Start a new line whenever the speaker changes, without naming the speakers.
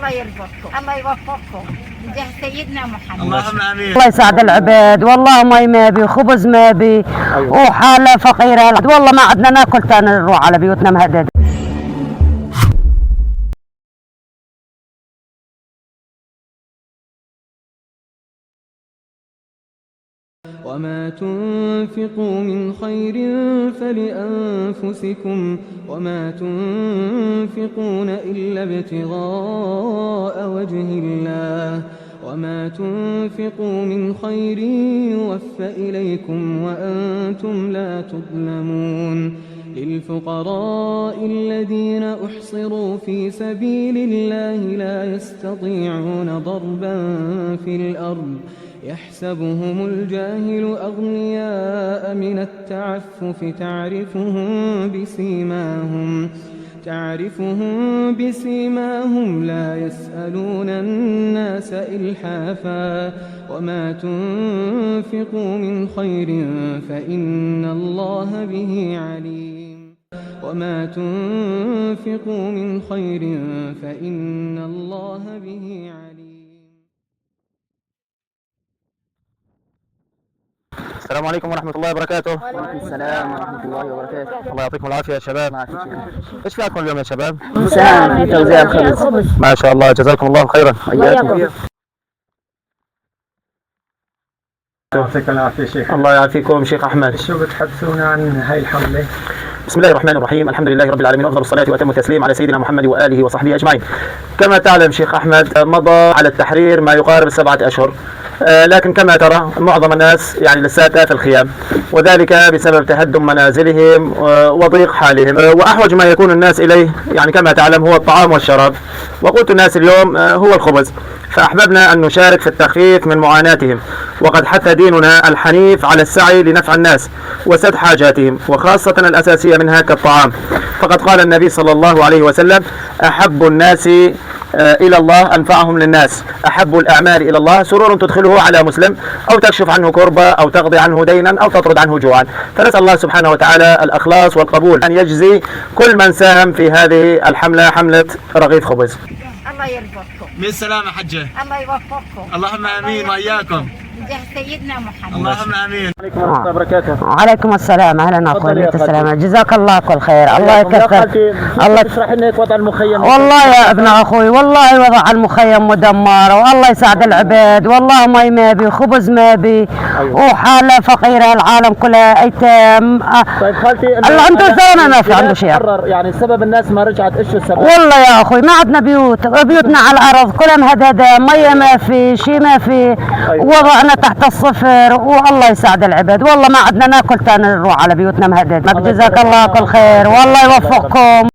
الله يرزقكم، الله يوفقكم بجاه سيدنا محمد.
اللهم امين.
الله يساعد العباد، والله مي ما بي، خبز ما بي، وحاله فقيره، والله ما عدنا ناكل تاني نروح على بيوتنا مهدده.
وما تنفقوا من خير فلأنفسكم وما تنفقون إلا ابتغاء وجه الله وما تنفقوا من خير يوفى إليكم وأنتم لا تظلمون. للفقراء الذين أحصروا في سبيل الله لا يستطيعون ضربا في الأرض يحسبهم الجاهل أغنياء من التعفف تعرفهم بسيماهم لا يسألون الناس إلحافا. وما تنفقوا من خير فإن الله به عليم. وما تنفقوا من خير فإن الله به عليم.
السلام عليكم ورحمة الله وبركاته.
وعليكم السلام ورحمة الله وبركاته.
الله يعطيكم العافية يا شباب. ايش فيكم اليوم يا شباب؟
مساهم في توزيع الخبز.
ما شاء الله، جزاكم الله خيرا.
وإياكم.
يعطيك العافية شيخ.
الله يعافيكم شيخ أحمد.
شو بتحدثونا عن هاي الحملة؟
بسم الله الرحمن الرحيم، الحمد لله رب العالمين، وأفضل الصلاة وأتم التسليم على سيدنا محمد وآله وصحبه أجمعين. كما تعلم شيخ أحمد، مضى على التحرير ما يقارب 7 أشهر، لكن كما ترى معظم الناس يعني لساتها في الخيام، وذلك بسبب تهدم منازلهم وضيق حالهم، وأحوج ما يكون الناس إليه يعني كما تعلم هو الطعام والشراب، وقوت الناس اليوم هو الخبز. فأحببنا أن نشارك في التخفيف من معاناتهم، وقد حث ديننا الحنيف على السعي لنفع الناس وسد حاجاتهم، وخاصة الأساسية منها كالطعام. فقد قال النبي صلى الله عليه وسلم: أحب الناس إلى الله أنفعهم للناس، أحب الأعمال إلى الله سرور تدخله على مسلم، أو تكشف عنه كربة، أو تقضي عنه دينا، أو تطرد عنه جوعا. فنسأل الله سبحانه وتعالى الإخلاص والقبول، أن يجزي كل من ساهم في هذه الحملة، حملة رغيف خبز.
الله يرزقكم.
من السلامة حجة.
الله يوفقكم.
اللهم آمين وإياكم.
بجاه سيدنا محمد.
اللهم آمين. عليكم ورحمة الله وبركاته.
وعليكم السلام، اهلا اخوي، السلام، جزاك الله كل خير، الله يكثر. الله
تشرح لنا وضع المخيم.
والله يا ابن اخوي، والله وضع المخيم مدمر، والله يساعد العباد، والله مي ما بي، خبز ما بي، وحاله فقيره، العالم كلها ايتام.
طيب خالتي،
اللي عنده زونه ما في عنده شيء.
يعني سبب الناس ما رجعت، ايش السبب؟
والله يا اخوي ما عندنا بيوتنا على الارض كلها مهدده، ميه ما في، شيء ما في، وضعنا تحت الصفر، والله يساعد العباد، والله ما عندنا ناكل تاني نروح على بيوتنا مهدده. جزاك الله كل خير، والله يوفقكم.